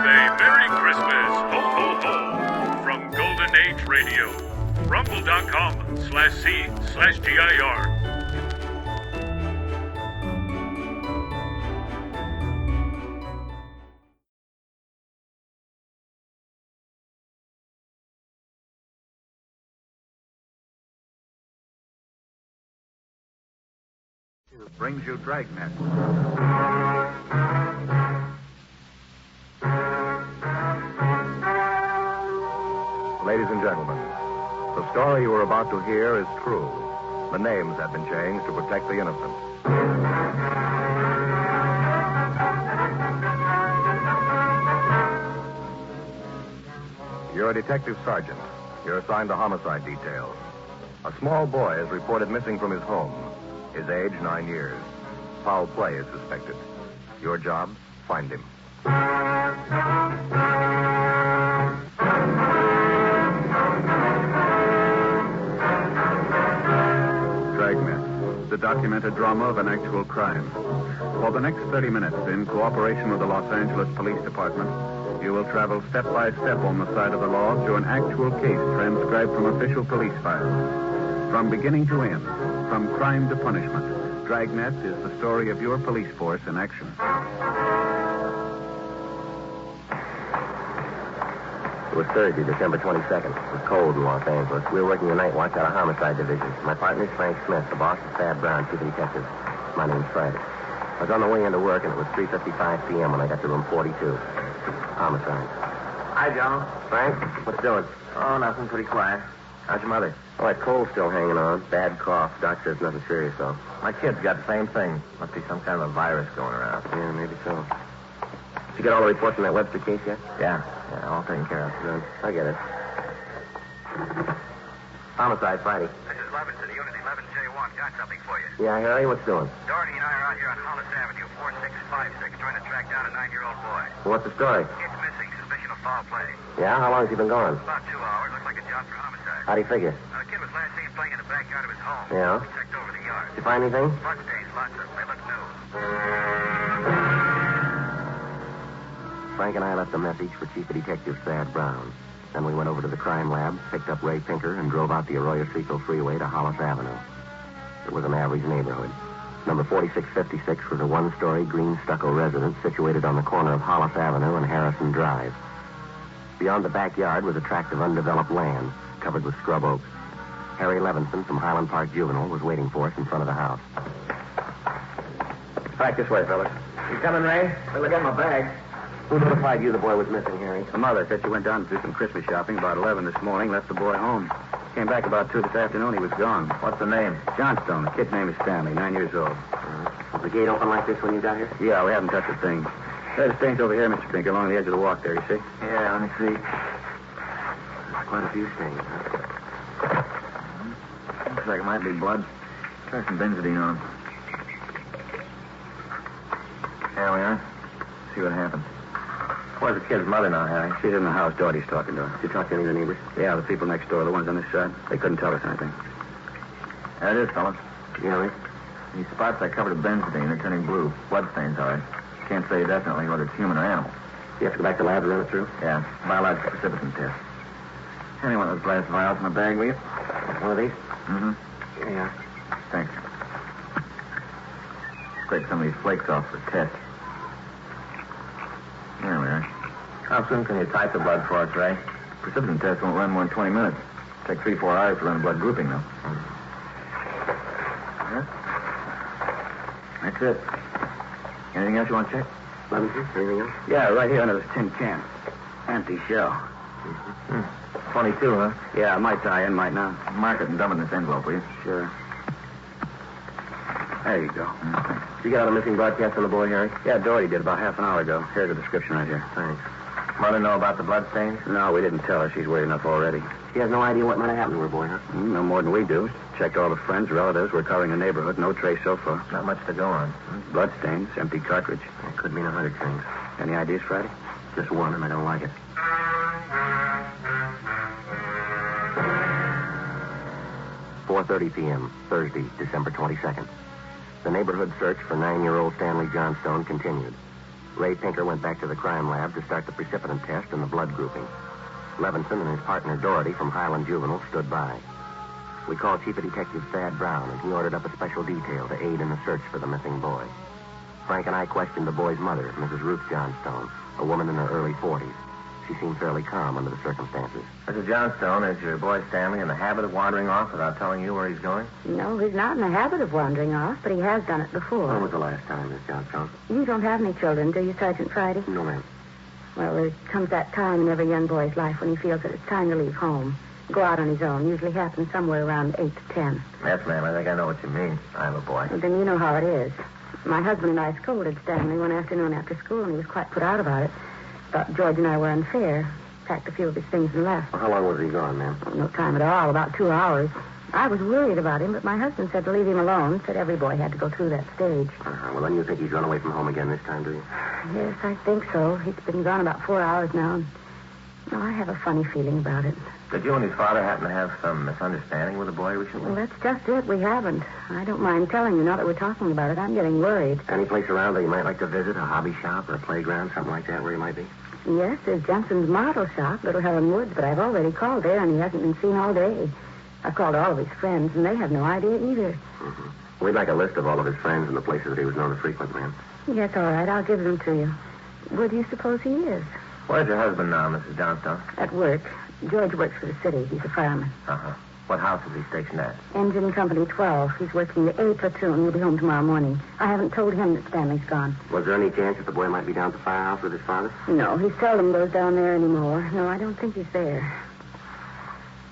a Merry Christmas, ho ho ho, from Golden Age Radio, rumble.com/C/GIR. Brings you Dragnet. Ladies and gentlemen, the story you are about to hear is true. The names have been changed to protect the innocent. You're a detective sergeant. You're assigned to homicide detail. A small boy is reported missing from his home. His age, 9 years. Foul play is suspected. Your job, find him. Dragnet, the documented drama of an actual crime. For the next 30 minutes, in cooperation with the Los Angeles Police Department, you will travel step by step on the side of the law through an actual case transcribed from official police files. From beginning to end, from crime to punishment, Dragnet is the story of your police force in action. It was Thursday, December 22nd. It was cold in Los Angeles. We were working the night watch out of Homicide Division. My partner is Frank Smith. The boss is Thad Brown, chief detective. My name's Fred. I was on the way into work, and it was 3:55 p.m. when I got to room 42. Homicide. Hi, Joe. Frank, what's doing? Oh, nothing. Pretty quiet. How's your mother? Oh, that cold's still hanging on. Bad cough. Doc says nothing serious, though. My kid's got the same thing. Must be some kind of a virus going around. Yeah, maybe so. Did you get all the reports on that Webster case yet? Yeah, all taken care of. Good. I get it. Homicide, Friday. This is Levinson, Unit 11J1. Got something for you. Yeah, Harry, what's doing? Doherty and I are out here on Hollis Avenue, 4656, trying to track down a 9-year-old boy. Well, what's the story? Kid's missing. Suspicion of foul play. Yeah? How long has he been gone? About 2 hours. Looks like a job for homicide. How'd he figure? The kid was last seen playing in the backyard of his home. Yeah? We checked over the yard. Did you find anything? Blood stains, lots of them. They look new. Frank and I left a message for Chief Detective Thad Brown. Then we went over to the crime lab, picked up Ray Pinker, and drove out the Arroyo Seco Freeway to Hollis Avenue. It was an average neighborhood. Number 4656 was a one-story green stucco residence situated on the corner of Hollis Avenue and Harrison Drive. Beyond the backyard was a tract of undeveloped land, covered with scrub oaks. Harry Levinson from Highland Park Juvenile was waiting for us in front of the house. Back this way, fellas. You coming, Ray? Well, I got my bag. Who notified you the boy was missing, Harry? The mother said she went down to do some Christmas shopping about 11 this morning, left the boy home. Came back about 2 this afternoon. He was gone. What's the name? Johnstone. The kid's name is Stanley, 9 years old. Was the gate open like this when you got here? Yeah, we haven't touched a thing. There's stains over here, Mr. Pinker, along the edge of the walk there, you see? Yeah, let me see. Quite a few stains, huh? Looks like it might be blood. Try some benzodine on him. There we are. See what happens. Where's the kid's mother now, Harry? She's in the house. Doherty's talking to her. Did you talk to any of the neighbors? Yeah, the people next door, the ones on this side. They couldn't tell us anything. There it is, fellas. Yeah, Ray? These spots I covered with benzodine, they're turning blue. Blood stains, all right. Can't say definitely whether it's human or animal. You have to go back to the lab to run it through? Yeah, biological precipitin test. Any one of those glass vials in the bag, will you? One of these? Mm-hmm. Yeah. Thanks. Scrape some of these flakes off for the test. There we are. How soon can you type the blood for us, Ray? Precipitin test won't run more than 20 minutes. Take 3-4 hours to run a blood grouping, though. Yeah. That's it. Anything else you want to check? Levinson, anything else? Yeah, right here under this tin can. Empty shell. 22, huh? Yeah, might tie in, might not. Mark it and dump it in this envelope, will you? Sure. There you go. Thanks. Did you get out a missing broadcast on the boy, Harry? Yeah, Doherty did about half an hour ago. Here's the description right here. Thanks. Mother know about the blood stains? No, we didn't tell her. She's worried enough already. She has no idea what might have happened to her boy, huh? No more than we do. Checked all the friends, relatives. We're covering the neighborhood. No trace so far. Not much to go on. Blood stains, empty cartridge. It could mean 100 things. Any ideas, Friday? Just one, and I don't like it. 4:30 p.m., Thursday, December 22nd. The neighborhood search for 9-year-old Stanley Johnstone continued. Ray Pinker went back to the crime lab to start the precipitant test and the blood grouping. Levinson and his partner Doherty from Highland Juvenile stood by. We called Chief of Detective Thad Brown, and he ordered up a special detail to aid in the search for the missing boy. Frank and I questioned the boy's mother, Mrs. Ruth Johnstone, a woman in her early 40s. She seemed fairly calm under the circumstances. Mrs. Johnstone, is your boy Stanley in the habit of wandering off without telling you where he's going? No, he's not in the habit of wandering off, but he has done it before. When was the last time, Miss Johnstone? You don't have any children, do you, Sergeant Friday? No, ma'am. Well, there comes that time in every young boy's life when he feels that it's time to leave home. Go out on his own. Usually happens somewhere around 8 to 10. Yes, ma'am. I think I know what you mean. I have a boy. Well, then you know how it is. My husband and I scolded Stanley one afternoon after school, and he was quite put out about it. Thought George and I were unfair. Packed a few of his things and left. Well, how long was he gone, ma'am? Oh, no time at all, about 2 hours. I was worried about him, but my husband said to leave him alone. Said every boy had to go through that stage. Well, then you think he's run away from home again this time, do you? Yes, I think so. He's been gone about 4 hours now, and I have a funny feeling about it. Did you and his father happen to have some misunderstanding with the boy recently? Well, that's just it. We haven't. I don't mind telling you, now that we're talking about it. I'm getting worried. Any place around that you might like to visit, a hobby shop or a playground, something like that, where he might be? Yes, there's Jensen's model shop, Little Helen Woods, but I've already called there, and he hasn't been seen all day. I've called all of his friends, and they have no idea either. Mm-hmm. We'd like a list of all of his friends and the places that he was known to frequent, ma'am. Yes, all right. I'll give them to you. Where do you suppose he is? Where's your husband now, Mrs. Johnstone? At work. George works for the city. He's a fireman. Uh-huh. What house is he stationed at? Engine Company 12. He's working the A platoon. He'll be home tomorrow morning. I haven't told him that Stanley's gone. Was there any chance that the boy might be down at the firehouse with his father? No, he seldom goes down there anymore. No, I don't think he's there.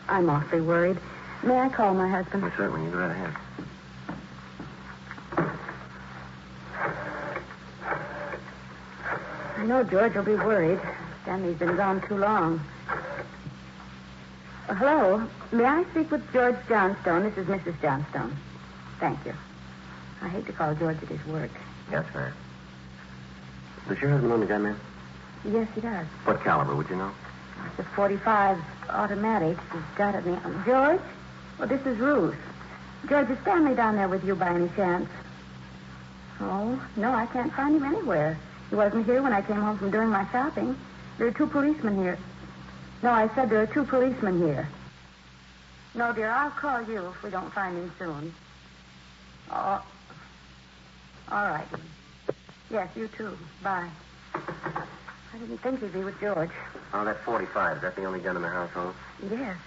I'm awfully worried. May I call my husband? Well, certainly. You go right ahead. I know George will be worried. Stanley's been gone too long. Hello. May I speak with George Johnstone? This is Mrs. Johnstone. Thank you. I hate to call George at his work. Yes, sir. Does your husband own a gun, ma'am? Yes, he does. What caliber, would you know? It's a .45 automatic. He's got it in the... George? Well, this is Ruth. George, is Stanley down there with you by any chance? Oh, no, I can't find him anywhere. He wasn't here when I came home from doing my shopping. There are 2 policemen here. No, I said there are 2 policemen here. No, dear, I'll call you if we don't find him soon. Oh, all right. Yes, you too. Bye. I didn't think he'd be with George. Oh, that .45. Is that the only gun in the household? Yes.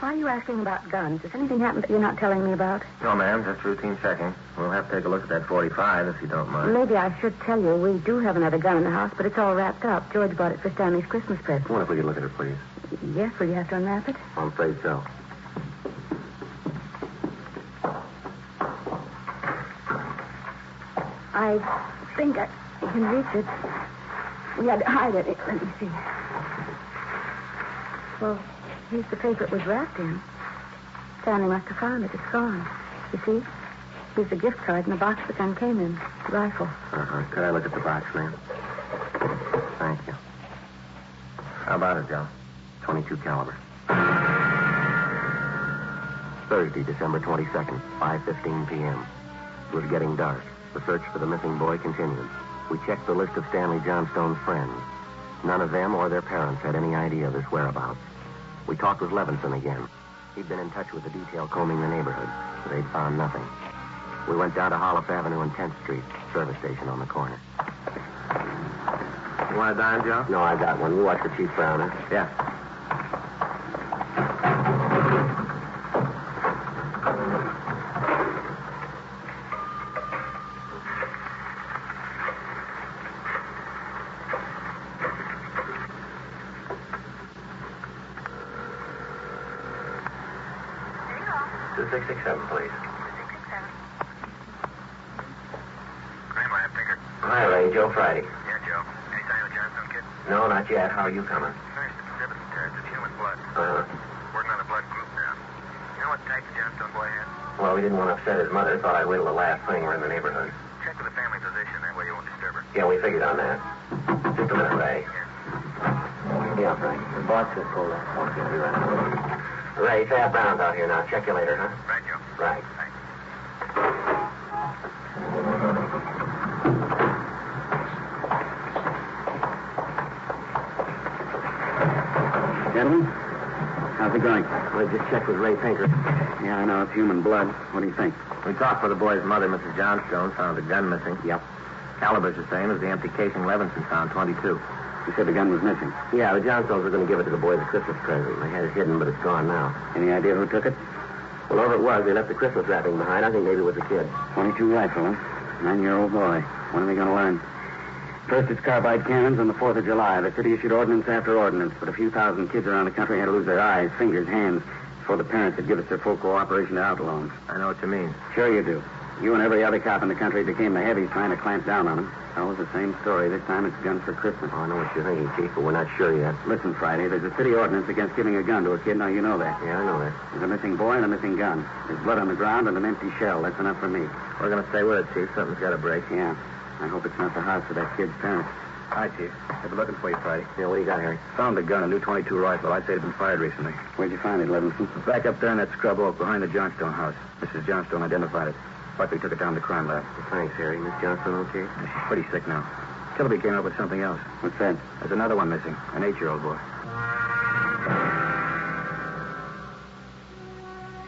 Why are you asking about guns? Has anything happened that you're not telling me about? No, ma'am. Just routine checking. We'll have to take a look at that .45 if you don't mind. Maybe I should tell you we do have another gun in the house, but it's all wrapped up. George bought it for Stanley's Christmas present. What if we could look at it, please? Yes, will you have to unwrap it? I'm afraid so. I think I can reach it. We had to hide it. Let me see. Well, here's the paper it was wrapped in. Stanley must have found it. It's gone. You see? Here's the gift card and the box the gun came in. The rifle. Uh-huh. Could I look at the box, ma'am? Thank you. How about it, Joe? .22 caliber. Thursday, December 22nd, 5:15 p.m. It was getting dark. The search for the missing boy continued. We checked the list of Stanley Johnstone's friends. None of them or their parents had any idea of his whereabouts. We talked with Levinson again. He'd been in touch with the detail combing the neighborhood. They'd found nothing. We went down to Hollis Avenue and 10th Street, service station on the corner. You want a dime, Joe? No, I got one. You watch the Chief Browner. Yeah. Two 667, please. Grandma, Pinker. Hi, Ray. Joe Friday. Yeah, Joe. Any sign of the Johnstone kid? No, not yet. How are you coming? Finished the precipitant test. It's human blood. Uh-huh. Working on the blood group now. You know what type the Johnstone boy had? Well, we didn't want to upset his mother. Thought I'd wait till the last thing. We're in the neighborhood. Check with the family physician. That way you won't disturb her. Yeah, we figured on that. Just a minute, Ray. Yeah, Frank. The box is full there. Okay, be right out. Ray, Thad Brown's out here now. Check you later, huh? Right, Joe. Right. Thanks. Gentlemen, how's it going? We just checked with Ray Pinker. Yeah, I know. It's human blood. What do you think? We talked with the boy's mother, Mrs. Johnstone, found the gun missing. Yep. Caliber's the same as the empty casing Levinson found, 22. You said the gun was missing. Yeah, the Johnstones were going to give it to the boys as a Christmas present. They had it hidden, but it's gone now. Any idea who took it? Well, whoever it was, they left the Christmas wrapping behind. I think maybe it was a kid. 22 rifle, huh? 9-year-old boy. When are they going to learn? First, it's carbide cannons on the 4th of July. The city issued ordinance after ordinance, but a few thousand kids around the country had to lose their eyes, fingers, hands, before the parents would give us their full cooperation to outlaw them. I know what you mean. Sure you do. You and every other cop in the country became the heavies trying to clamp down on them. That was the same story. This time it's guns for Christmas. Oh, I know what you're thinking, Chief, but we're not sure yet. Listen, Friday, there's a city ordinance against giving a gun to a kid. Now, you know that. Yeah, I know that. There's a missing boy and a missing gun. There's blood on the ground and an empty shell. That's enough for me. We're going to stay with it, Chief. Something's got to break. Yeah. I hope it's not the house of that kid's parents. Hi, Chief. I've been looking for you, Friday. Yeah, what do you got, Harry? Found the gun, a new 22 rifle. I'd say it had been fired recently. Where'd you find it, Levinson? It's back up there in that scrub oak behind the Johnstone house. Mrs. Johnstone identified it. Luckily took it down to the crime lab. Well, thanks, Harry. Miss Johnson okay? She's pretty sick now. Kilby came up with something else. What's that? There's another one missing, an 8-year-old boy.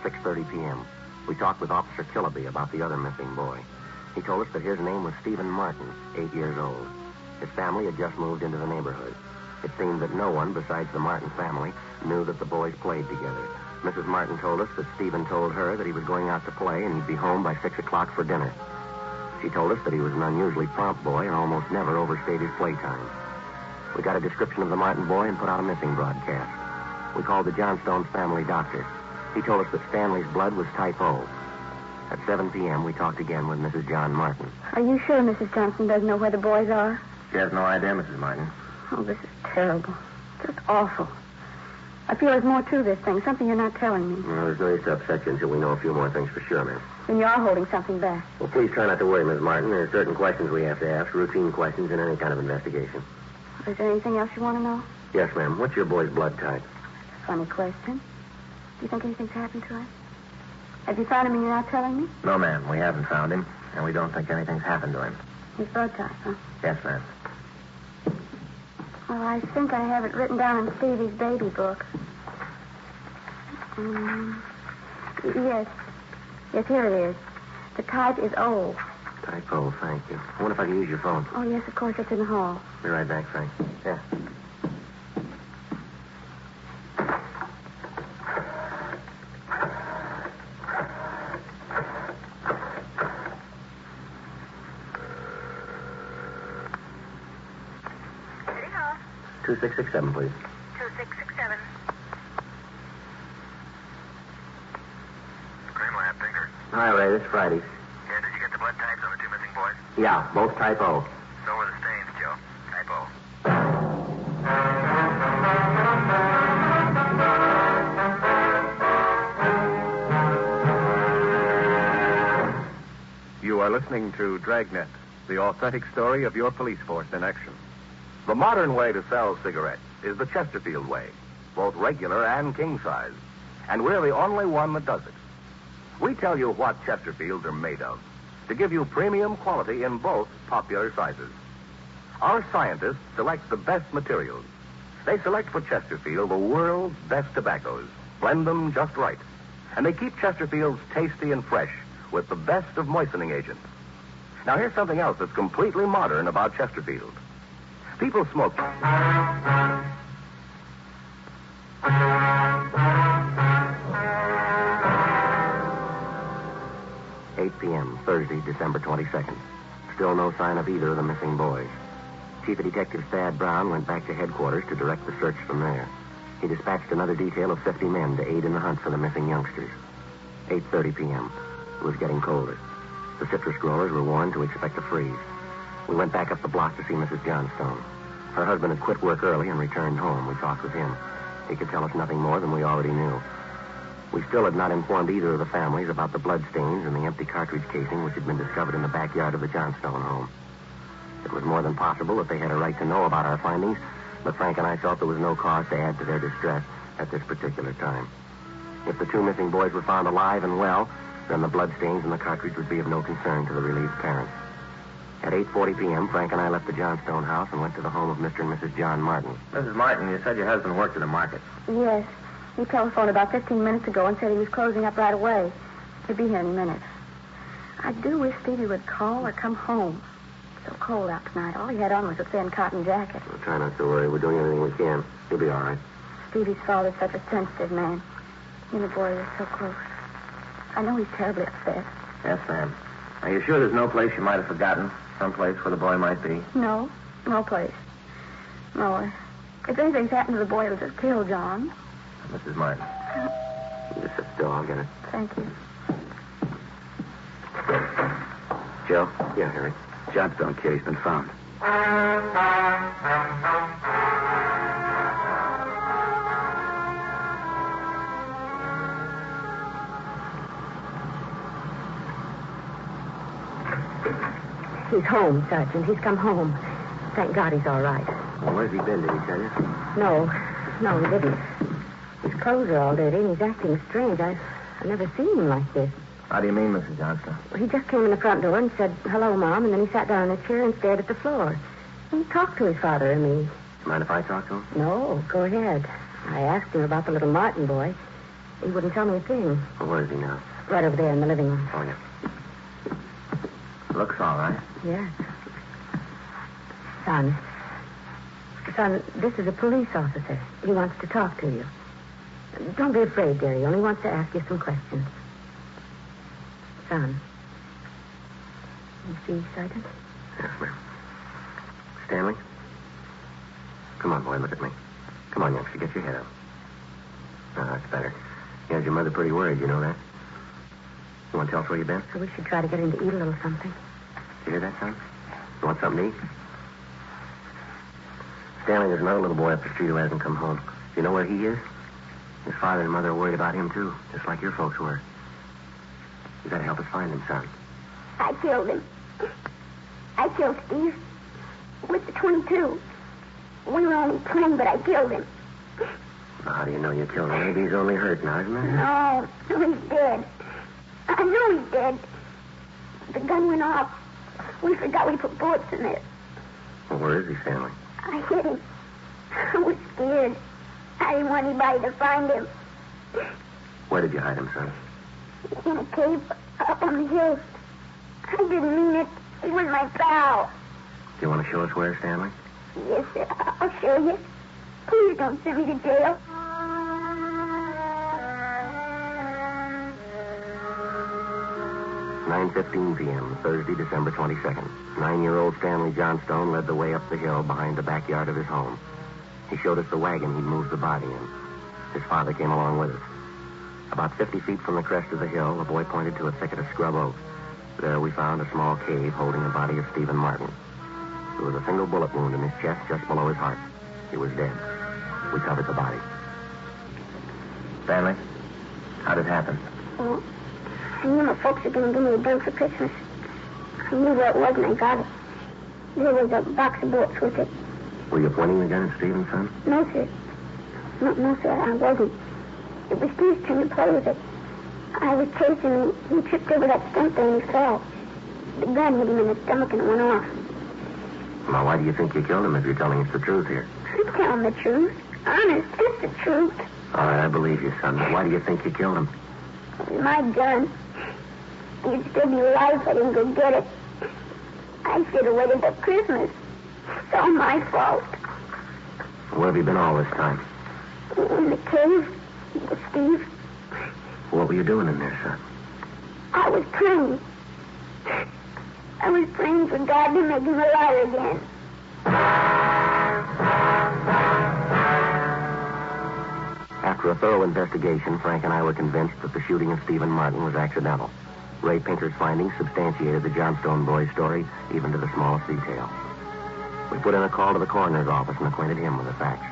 6:30 p.m. We talked with Officer Kilby about the other missing boy. He told us that his name was Stephen Martin, 8 years old. His family had just moved into the neighborhood. It seemed that no one besides the Martin family knew that the boys played together. Mrs. Martin told us that Stephen told her that he was going out to play and he'd be home by 6 o'clock for dinner. She told us that he was an unusually prompt boy and almost never overstayed his playtime. We got a description of the Martin boy and put out a missing broadcast. We called the Johnstone family doctor. He told us that Stanley's blood was type O. At 7 p.m., we talked again with Mrs. John Martin. Are you sure Mrs. Johnson doesn't know where the boys are? She has no idea, Mrs. Martin. Oh, this is terrible. Just awful. I feel there's more to this thing, something you're not telling me. Well, there's no use to upset you until we know a few more things for sure, ma'am. Then you are holding something back. Well, please try not to worry, Miss Martin. There are certain questions we have to ask, routine questions in any kind of investigation. Is there anything else you want to know? Yes, ma'am. What's your boy's blood type? Funny question. Do you think anything's happened to him? Have you found him and you're not telling me? No, ma'am. We haven't found him, and we don't think anything's happened to him. His blood type, huh? Yes, ma'am. Well, I think I have it written down in Stevie's baby book. Yes. Yes, here it is. The type is O. Type O, thank you. I wonder if I can use your phone. Oh, yes, of course, it's in the hall. Be right back, Frank. Yeah. City Hall, 2667, please. 2667. Crime lab, Pinker. Hi, Ray. This is Friday. Yeah, did you get the blood types on the two missing boys? Yeah, both type O. So were the stains, Joe. Type O. You are listening to Dragnet, the authentic story of your police force in action. The modern way to sell cigarettes is the Chesterfield way, both regular and king size. And we're the only one that does it. We tell you what Chesterfields are made of to give you premium quality in both popular sizes. Our scientists select the best materials. They select for Chesterfield the world's best tobaccos, blend them just right, and they keep Chesterfields tasty and fresh with the best of moistening agents. Now, here's something else that's completely modern about Chesterfield. People smoke. 8 p.m., Thursday, December 22nd. Still no sign of either of the missing boys. Chief of Detective Thad Brown went back to headquarters to direct the search from there. He dispatched another detail of 50 men to aid in the hunt for the missing youngsters. 8:30 p.m. It was getting colder. The citrus growers were warned to expect a freeze. We went back up the block to see Mrs. Johnstone. Her husband had quit work early and returned home. We talked with him. He could tell us nothing more than we already knew. We still had not informed either of the families about the bloodstains and the empty cartridge casing which had been discovered in the backyard of the Johnstone home. It was more than possible that they had a right to know about our findings, but Frank and I felt there was no cause to add to their distress at this particular time. If the two missing boys were found alive and well, then the bloodstains and the cartridge would be of no concern to the relieved parents. At 8:40 p.m., Frank and I left the Johnstone house and went to the home of Mr. and Mrs. John Martin. Mrs. Martin, you said your husband worked at a market. Yes. He telephoned about 15 minutes ago and said he was closing up right away. He'll be here any minute. I do wish Stevie would call or come home. It's so cold out tonight. All he had on was a thin cotton jacket. Well, try not to worry. We're doing everything we can. He'll be all right. Stevie's father's such a sensitive man. He and the boy are so close. I know he's terribly upset. Yes, ma'am. Are you sure there's no place you might have forgotten? Some place where the boy might be? No place. No, if anything's happened to the boy, it'll just kill John. Mrs. Martin. You just sit still. I'll get it. Thank you. Joe? Yeah, Harry. Johnstone kid, he's been found. He's home, Sergeant. He's come home. Thank God he's all right. Well, where's he been? Did he tell you? No, he didn't. His clothes are all dirty, and he's acting strange. I've never seen him like this. How do you mean, Mrs. Johnstone? Well, he just came in the front door and said, "Hello, Mom," and then he sat down in a chair and stared at the floor. He talked to his father and me. Mind if I talk to him? No, go ahead. I asked him about the little Martin boy. He wouldn't tell me a thing. Well, where is he now? Right over there in the living room. Oh, yeah. Looks all right. Yes. Son, this is a police officer. He wants to talk to you. Don't be afraid, dear. He only wants to ask you some questions. Son. You see, Sergeant? Yes, ma'am. Stanley? Come on, boy, look at me. Come on, youngster, get your head up. Oh, that's better. You had your mother pretty worried, you know that? You want to tell us where you've been? So we should try to get him to eat a little something. You hear that, son? You want something to eat? Stanley, there's another little boy up the street who hasn't come home. Do you know where he is? His father and mother are worried about him, too, just like your folks were. You gotta help us find him, son. I killed him. I killed Steve with the 22. We were only playing, but I killed him. Well, how do you know you killed him? Maybe he's only hurt now, isn't it? No, he's dead. I know he's dead. The gun went off. We forgot we put bullets in it. Well, where is he, Stanley? I hit him. I was scared. I didn't want anybody to find him. Where did you hide him, son? In a cave up on the hill. I didn't mean it. He was my pal. Do you want to show us where, Stanley? Yes, sir. I'll show you. Please don't send me to jail. 9:15 p.m., Thursday, December 22nd. 9-year-old Stanley Johnstone led the way up the hill behind the backyard of his home. He showed us the wagon he'd moved the body in. His father came along with us. About 50 feet from the crest of the hill, the boy pointed to a thicket of scrub oak. There we found a small cave holding the body of Stephen Martin. There was a single bullet wound in his chest just below his heart. He was dead. We covered the body. Stanley, how did it happen? Oh, I knew my folks were going to give me a gun for Christmas. I knew where it was and I got it. There was a box of bullets with it. Were you pointing the gun at Stephen, son? No, sir. No, sir, I wasn't. It was Steve's turn to play with it. I was chasing him. He tripped over that stump there and he fell. The gun hit him in the stomach and it went off. Now, why do you think you killed him if you're telling us the truth here? I'm telling the truth. Honest, it's the truth. All right, I believe you, son, but why do you think you killed him? It was my gun. He'd still be alive if I didn't go get it. I should have waited till Christmas. It's all my fault. Where have you been all this time? In the cave with Steve. What were you doing in there, son? I was praying. I was praying for God to make him alive again. After a thorough investigation, Frank and I were convinced that the shooting of Stephen Martin was accidental. Ray Pinker's findings substantiated the Johnstone boy's story, even to the smallest detail. We put in a call to the coroner's office and acquainted him with the facts.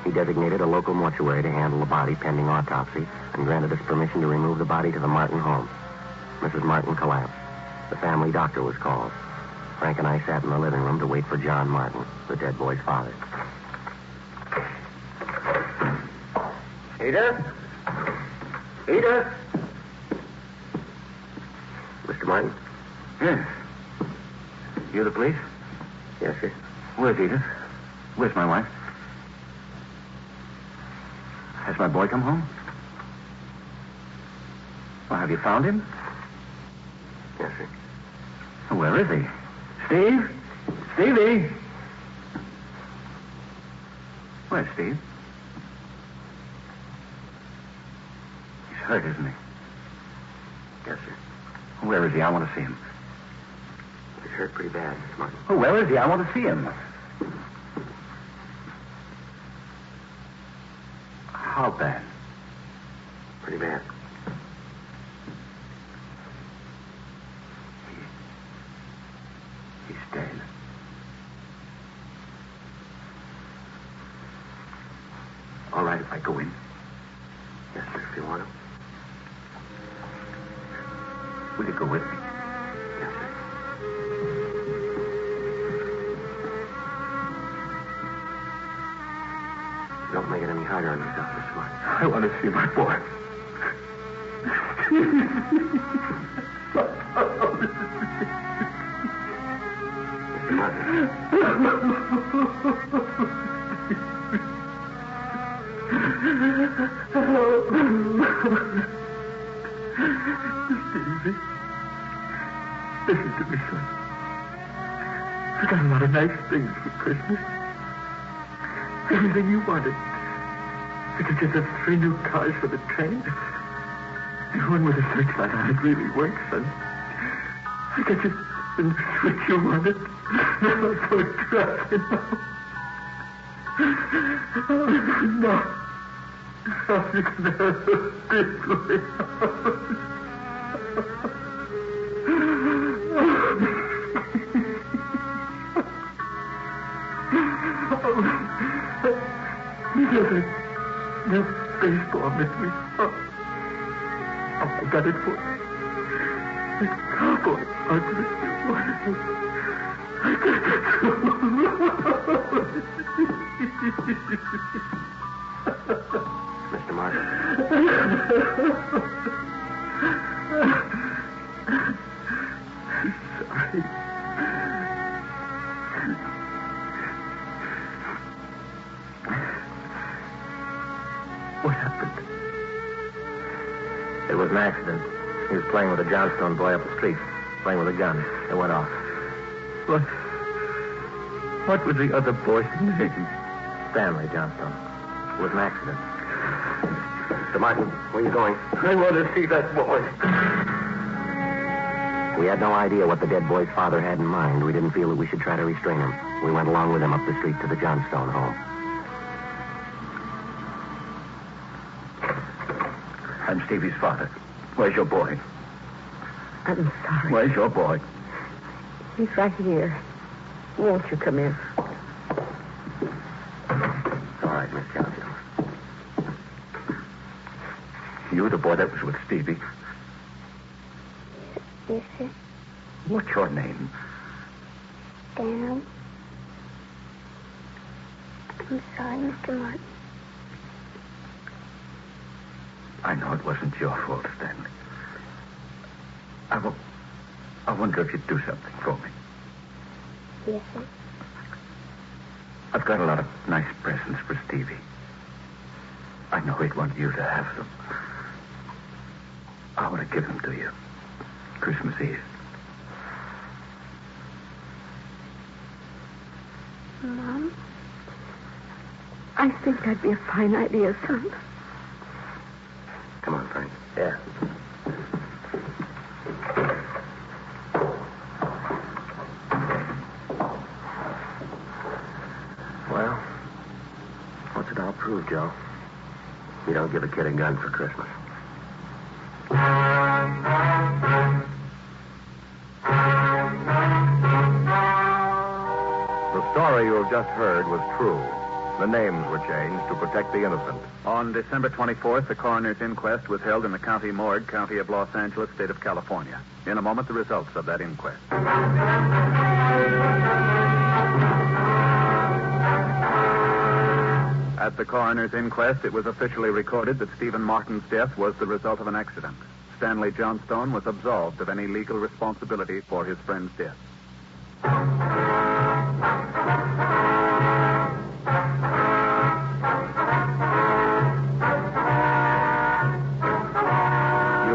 He designated a local mortuary to handle the body pending autopsy and granted us permission to remove the body to the Martin home. Mrs. Martin collapsed. The family doctor was called. Frank and I sat in the living room to wait for John Martin, the dead boy's father. Edith? Edith? Mr. Martin? Yes. You the police? Yes, sir. Where's Edith? Where's my wife? Has my boy come home? Well, have you found him? Yes, sir. Well, where is he? Steve? Stevie? Where's Steve? He's hurt, isn't he? Yes, sir. Where is he? I want to see him. He's hurt pretty bad, Mr. Martin. Oh, where is he? I want to see him. How bad? Pretty bad. He's dead. All right, if I go in. Yes, sir, if you want to. Will you go with me? Yes, sir. Don't make it any harder on yourself, Mr. Martin. I want to see my boy. Mr. Martin. Stevie, listen to me, son. I got a lot of nice things for Christmas. Everything you wanted. I could get us 3 new cars for the train. The one with a searchlight on it really works, son. I got you the new switch you wanted. Now I'm so trapped now. No. Now you can have a big way. The baseball mitt we saw. I got it for you. The cowboy ugly you wanted. I got it. Mr. Martin. Sorry. What happened? It was an accident. He was playing with a Johnstone boy up the street, playing with a gun. It went off. What was the other boy's name? Stanley Johnstone. It was an accident. Mr. Martin, where are you going? I want to see that boy. We had no idea what the dead boy's father had in mind. We didn't feel that we should try to restrain him. We went along with him up the street to the Johnstone home. I'm Stevie's father. Where's your boy? I'm sorry. Where's your boy? He's right here. Won't you come in? It's all right, Miss Johnstone. You the boy that was with Stevie? Yes, sir. What's your name? Daniel. I'm sorry, Mr. Martin. I know it wasn't your fault, Stanley. I wonder if you'd do something for me. Yes, sir. I've got a lot of nice presents for Stevie. I know he'd want you to have them. I want to give them to you. Christmas Eve. Mom? I think that'd be a fine idea, son. Come on, Frank. Yeah. Well, what's it all prove, Joe? You don't give a kid a gun for Christmas. The story you have just heard was true. The names were changed to protect the innocent. On December 24th, the coroner's inquest was held in the county morgue, County of Los Angeles, State of California. In a moment, the results of that inquest. At the coroner's inquest, it was officially recorded that Stephen Martin's death was the result of an accident. Stanley Johnstone was absolved of any legal responsibility for his friend's death. You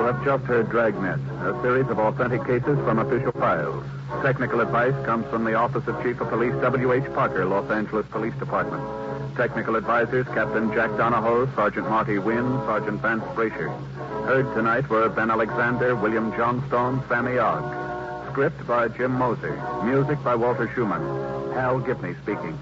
have just heard Dragnet, a series of authentic cases from official files. Technical advice comes from the Office of Chief of Police W.H. Parker, Los Angeles Police Department. Technical advisors Captain Jack Donahoe, Sergeant Marty Wynn, Sergeant Vance Brasher. Heard tonight were Ben Alexander, William Johnstone, Sammy Ogg. Script by Jim Moser. Music by Walter Schumann. Hal Gibney speaking.